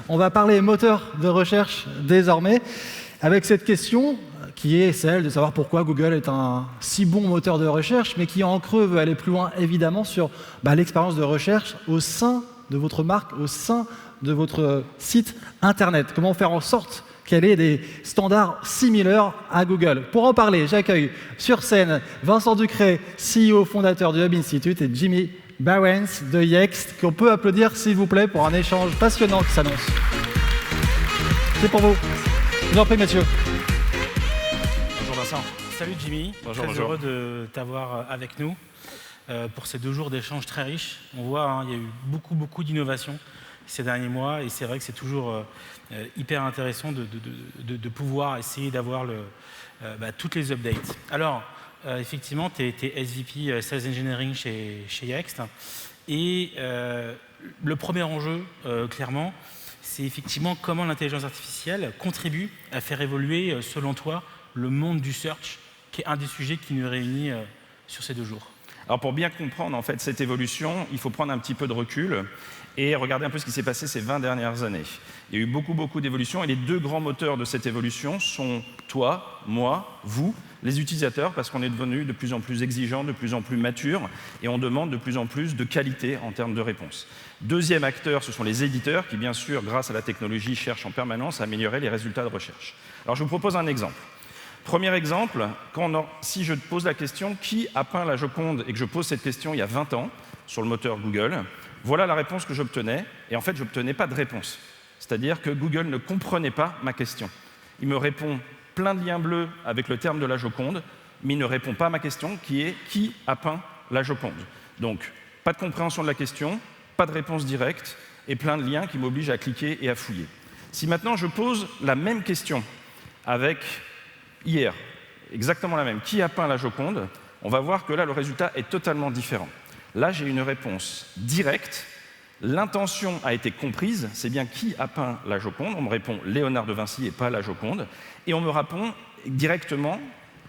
On va parler moteur de recherche désormais, avec cette question qui est celle de savoir pourquoi Google est un si bon moteur de recherche, mais qui en creux veut aller plus loin évidemment sur l'expérience de recherche au sein de votre marque, au sein de votre site internet. Comment faire en sorte qu'elle ait des standards similaires à Google. Pour en parler, j'accueille sur scène Vincent Ducret, CEO fondateur du Hub Institute, et Jimmy Bowens de Yext, qu'on peut applaudir s'il vous plaît pour un échange passionnant qui s'annonce. C'est pour vous. Je vous en prie, messieurs. Bonjour Vincent. Salut Jimmy. Bonjour, très heureux de t'avoir avec nous pour ces 2 jours d'échanges très riches. On voit, il y a eu beaucoup d'innovations ces derniers mois, et c'est vrai que c'est toujours hyper intéressant de pouvoir essayer d'avoir toutes les updates. Alors, effectivement, tu es SVP Sales Engineering chez Yext, et le premier enjeu, clairement, c'est effectivement comment l'intelligence artificielle contribue à faire évoluer, selon toi, le monde du search, qui est un des sujets qui nous réunit sur ces 2 jours. Alors pour bien comprendre en fait cette évolution, il faut prendre un petit peu de recul et regarder un peu ce qui s'est passé ces 20 dernières années. Il y a eu beaucoup d'évolutions, et les 2 grands moteurs de cette évolution sont toi, moi, vous, les utilisateurs, parce qu'on est devenu de plus en plus exigeant, de plus en plus mature, et on demande de plus en plus de qualité en termes de réponse. Deuxième acteur, ce sont les éditeurs qui, bien sûr, grâce à la technologie, cherchent en permanence à améliorer les résultats de recherche. Alors je vous propose un exemple. Premier exemple, si je te pose la question « Qui a peint la Joconde ?» et que je pose cette question il y a 20 ans sur le moteur Google, voilà la réponse que j'obtenais, et en fait, je n'obtenais pas de réponse. C'est-à-dire que Google ne comprenait pas ma question. Il me répond plein de liens bleus avec le terme de la Joconde, mais il ne répond pas à ma question qui est « Qui a peint la Joconde ?» Donc, pas de compréhension de la question, pas de réponse directe, et plein de liens qui m'obligent à cliquer et à fouiller. Si maintenant je pose la même question avec hier, exactement la même, qui a peint la Joconde, on va voir que là, le résultat est totalement différent. Là, j'ai une réponse directe, l'intention a été comprise, c'est bien qui a peint la Joconde, on me répond Léonard de Vinci et pas la Joconde, et on me répond directement,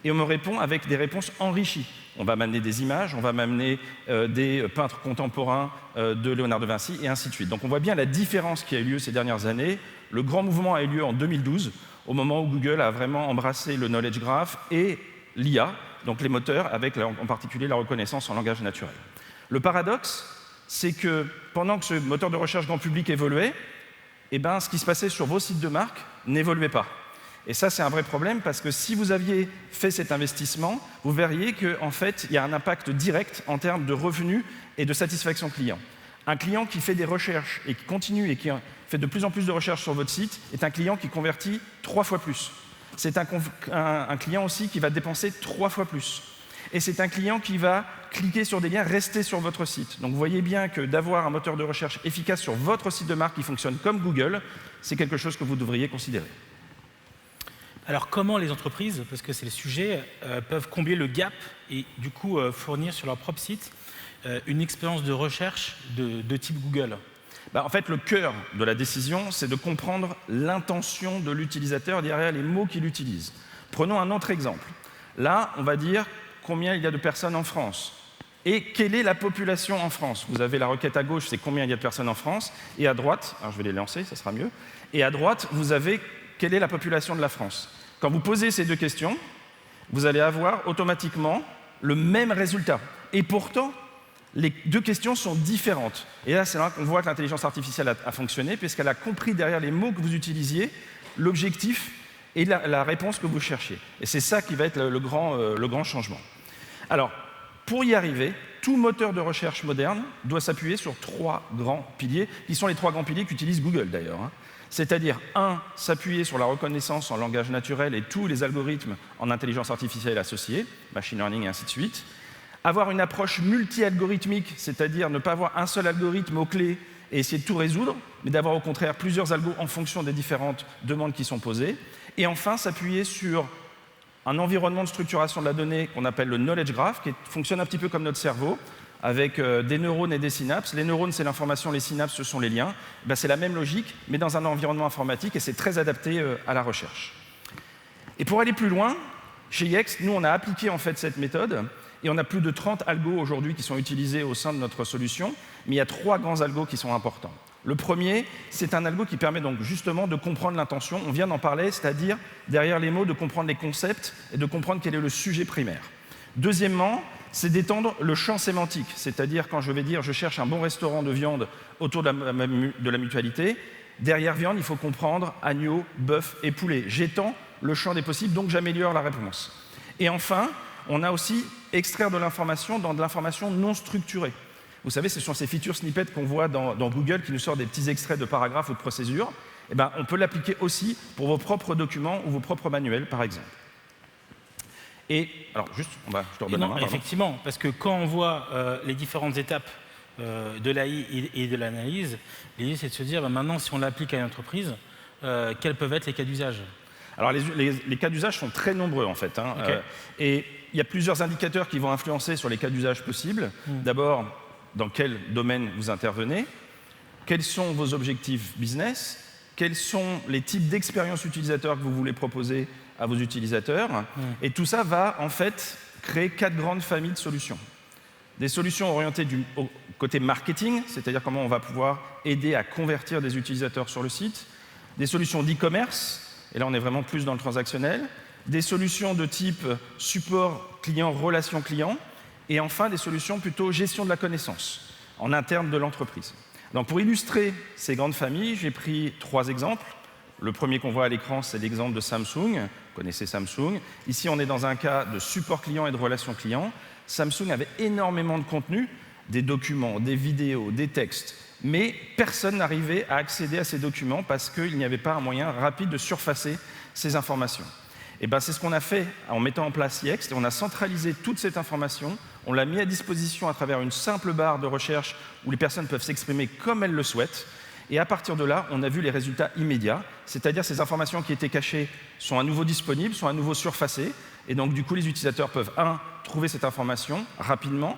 et on me répond avec des réponses enrichies. On va m'amener des images, on va m'amener des peintres contemporains de Léonard de Vinci, et ainsi de suite. Donc on voit bien la différence qui a eu lieu ces dernières années. Le grand mouvement a eu lieu en 2012, au moment où Google a vraiment embrassé le knowledge graph et l'IA, donc les moteurs, avec en particulier la reconnaissance en langage naturel. Le paradoxe, c'est que pendant que ce moteur de recherche grand public évoluait, ce qui se passait sur vos sites de marque n'évoluait pas. Et ça, c'est un vrai problème, parce que si vous aviez fait cet investissement, vous verriez qu'en fait, il y a un impact direct en termes de revenus et de satisfaction client. Un client qui fait des recherches et qui continue et qui fait de plus en plus de recherches sur votre site est un client qui convertit 3 fois plus. C'est un client aussi qui va dépenser 3 fois plus. Et c'est un client qui va cliquer sur des liens, rester sur votre site. Donc vous voyez bien que d'avoir un moteur de recherche efficace sur votre site de marque qui fonctionne comme Google, c'est quelque chose que vous devriez considérer. Alors comment les entreprises, parce que c'est le sujet, peuvent combler le gap et du coup fournir sur leur propre site une expérience de recherche de type Google? En fait, le cœur de la décision, c'est de comprendre l'intention de l'utilisateur derrière les mots qu'il utilise. Prenons un autre exemple. Là, on va dire combien il y a de personnes en France et quelle est la population en France. Vous avez la requête à gauche, c'est combien il y a de personnes en France, et à droite, alors je vais les lancer, ça sera mieux, et à droite, vous avez quelle est la population de la France. Quand vous posez ces 2 questions, vous allez avoir automatiquement le même résultat. Et pourtant, les 2 questions sont différentes. Et là, c'est là qu'on voit que l'intelligence artificielle a fonctionné, puisqu'elle a compris derrière les mots que vous utilisiez l'objectif et la réponse que vous cherchiez. Et c'est ça qui va être le grand changement. Alors, pour y arriver, tout moteur de recherche moderne doit s'appuyer sur 3 grands piliers, qui sont les 3 grands piliers qu'utilise Google d'ailleurs. C'est-à-dire, 1, s'appuyer sur la reconnaissance en langage naturel et tous les algorithmes en intelligence artificielle associés, machine learning et ainsi de suite. Avoir une approche multi-algorithmique, c'est-à-dire ne pas avoir un seul algorithme aux clés et essayer de tout résoudre, mais d'avoir au contraire plusieurs algos en fonction des différentes demandes qui sont posées. Et enfin, s'appuyer sur un environnement de structuration de la donnée qu'on appelle le knowledge graph, qui fonctionne un petit peu comme notre cerveau, avec des neurones et des synapses. Les neurones, c'est l'information, les synapses, ce sont les liens. C'est la même logique, mais dans un environnement informatique, et c'est très adapté à la recherche. Et pour aller plus loin, chez Yext, nous, on a appliqué en fait cette méthode, et on a plus de 30 algos aujourd'hui qui sont utilisés au sein de notre solution, mais il y a 3 grands algos qui sont importants. Le premier, c'est un algo qui permet donc justement de comprendre l'intention. On vient d'en parler, c'est-à-dire, derrière les mots, de comprendre les concepts et de comprendre quel est le sujet primaire. Deuxièmement, c'est d'étendre le champ sémantique, c'est-à-dire quand je vais dire « je cherche un bon restaurant de viande autour de la mutualité », derrière viande, il faut comprendre agneau, bœuf et poulet. J'étends le champ des possibles, donc j'améliore la réponse. Et enfin, on a aussi extraire de l'information dans de l'information non structurée. Vous savez, ce sont ces feature snippets qu'on voit dans Google qui nous sortent des petits extraits de paragraphes ou de procédures. Eh ben, on peut l'appliquer aussi pour vos propres documents ou vos propres manuels, par exemple. Et, alors juste, je te redonne la main. Effectivement, parce que quand on voit les différentes étapes de l'AI et de l'analyse, l'idée c'est de se dire, maintenant, si on l'applique à une entreprise, quels peuvent être les cas d'usage? Alors, les cas d'usage sont très nombreux, en fait. Okay. Et il y a plusieurs indicateurs qui vont influencer sur les cas d'usage possibles. D'abord, dans quel domaine vous intervenez, quels sont vos objectifs business, quels sont les types d'expériences utilisateurs que vous voulez proposer à vos utilisateurs. Et tout ça va en fait créer 4 grandes familles de solutions. Des solutions orientées au côté marketing, c'est-à-dire comment on va pouvoir aider à convertir des utilisateurs sur le site. Des solutions d'e-commerce, et là on est vraiment plus dans le transactionnel. Des solutions de type support client, relation client. Et enfin, des solutions plutôt gestion de la connaissance, en interne de l'entreprise. Donc pour illustrer ces grandes familles, j'ai pris 3 exemples. Le premier qu'on voit à l'écran, c'est l'exemple de Samsung. Vous connaissez Samsung. Ici, on est dans un cas de support client et de relation client. Samsung avait énormément de contenu, des documents, des vidéos, des textes, mais personne n'arrivait à accéder à ces documents parce qu'il n'y avait pas un moyen rapide de surfacer ces informations. Et ben, c'est ce qu'on a fait en mettant en place Yext, et on a centralisé toute cette information, on l'a mis à disposition à travers une simple barre de recherche où les personnes peuvent s'exprimer comme elles le souhaitent, et à partir de là, on a vu les résultats immédiats, c'est-à-dire ces informations qui étaient cachées sont à nouveau disponibles, sont à nouveau surfacées, et donc du coup les utilisateurs peuvent, trouver cette information rapidement,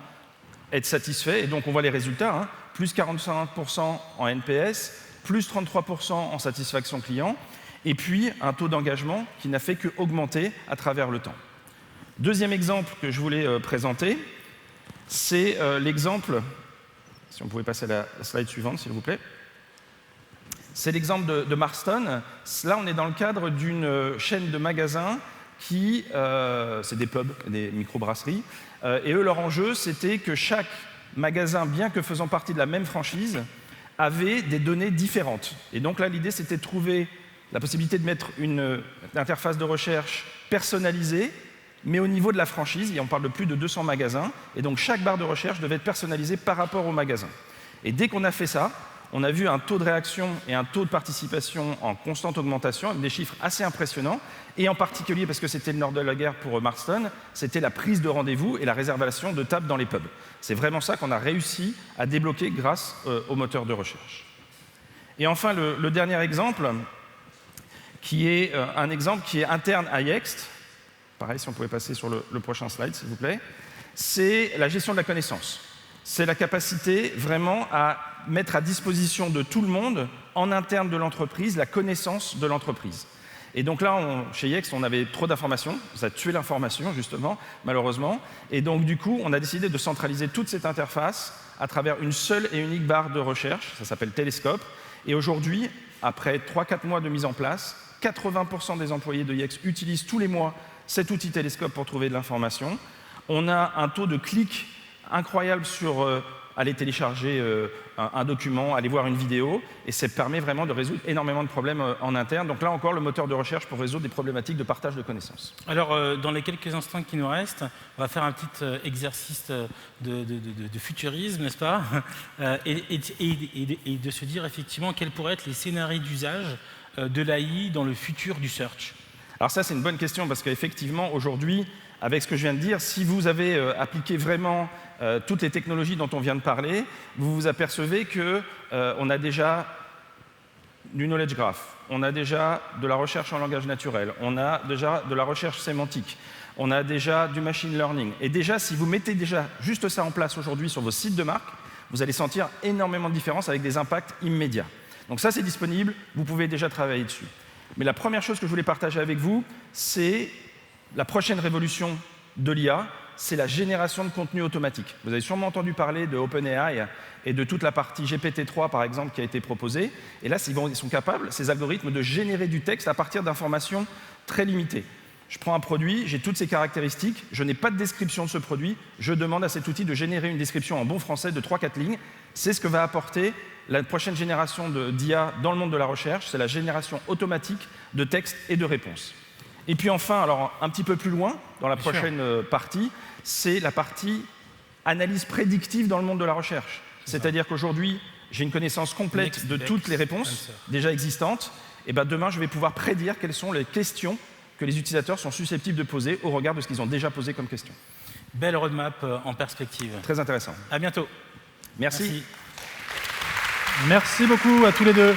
être satisfaits, et donc on voit les résultats, plus 45% en NPS, plus 33% en satisfaction client, et puis un taux d'engagement qui n'a fait qu'augmenter à travers le temps. Deuxième exemple que je voulais présenter, c'est l'exemple, si on pouvait passer à la slide suivante s'il vous plaît, c'est l'exemple de Marston. Là on est dans le cadre d'une chaîne de magasins qui, c'est des pubs, des microbrasseries, et eux leur enjeu c'était que chaque magasin, bien que faisant partie de la même franchise, avait des données différentes. Et donc là l'idée c'était de trouver la possibilité de mettre une interface de recherche personnalisée, mais au niveau de la franchise, et on parle de plus de 200 magasins, et donc chaque barre de recherche devait être personnalisée par rapport au magasin. Et dès qu'on a fait ça, on a vu un taux de réaction et un taux de participation en constante augmentation, avec des chiffres assez impressionnants, et en particulier, parce que c'était le nerf de la guerre pour Marston, c'était la prise de rendez-vous et la réservation de tables dans les pubs. C'est vraiment ça qu'on a réussi à débloquer grâce au moteur de recherche. Et enfin, le dernier exemple, qui est un exemple qui est interne à Yext. Pareil, si on pouvait passer sur le prochain slide, s'il vous plaît. C'est la gestion de la connaissance. C'est la capacité vraiment à mettre à disposition de tout le monde, en interne de l'entreprise, la connaissance de l'entreprise. Et donc là, chez Yext, on avait trop d'informations. Ça a tué l'information, justement, malheureusement. Et donc, du coup, on a décidé de centraliser toute cette interface à travers une seule et unique barre de recherche. Ça s'appelle Telescope. Et aujourd'hui, après 3-4 mois de mise en place, 80% des employés de Yext utilisent tous les mois cet outil Telescope pour trouver de l'information. On a un taux de clic incroyable sur aller télécharger un document, aller voir une vidéo, et ça permet vraiment de résoudre énormément de problèmes en interne. Donc là encore, le moteur de recherche pour résoudre des problématiques de partage de connaissances. Alors, dans les quelques instants qui nous restent, on va faire un petit exercice de futurisme, n'est-ce pas, et de se dire effectivement quels pourraient être les scénarios d'usage de l'AI dans le futur du search. Alors ça, c'est une bonne question, parce qu'effectivement, aujourd'hui, avec ce que je viens de dire, si vous avez appliqué vraiment toutes les technologies dont on vient de parler, vous vous apercevez qu'on a déjà du knowledge graph, on a déjà de la recherche en langage naturel, on a déjà de la recherche sémantique, on a déjà du machine learning. Et déjà, si vous mettez déjà juste ça en place aujourd'hui sur vos sites de marque, vous allez sentir énormément de différences avec des impacts immédiats. Donc ça, c'est disponible, vous pouvez déjà travailler dessus. Mais la première chose que je voulais partager avec vous, c'est la prochaine révolution de l'IA, c'est la génération de contenu automatique. Vous avez sûrement entendu parler de OpenAI et de toute la partie GPT-3, par exemple, qui a été proposée. Et là, ils sont capables, ces algorithmes, de générer du texte à partir d'informations très limitées. Je prends un produit, j'ai toutes ses caractéristiques, je n'ai pas de description de ce produit, je demande à cet outil de générer une description en bon français de 3-4 lignes. C'est ce que va apporter la prochaine génération d'IA dans le monde de la recherche, c'est la génération automatique de textes et de réponses. Et puis enfin, alors un petit peu plus loin, dans la prochaine partie, c'est la partie analyse prédictive dans le monde de la recherche. C'est-à-dire qu'aujourd'hui, j'ai une connaissance complète de toutes les réponses déjà existantes, et ben demain, je vais pouvoir prédire quelles sont les questions que les utilisateurs sont susceptibles de poser au regard de ce qu'ils ont déjà posé comme question. Belle roadmap en perspective. Très intéressant. À bientôt. Merci. Merci beaucoup à tous les deux.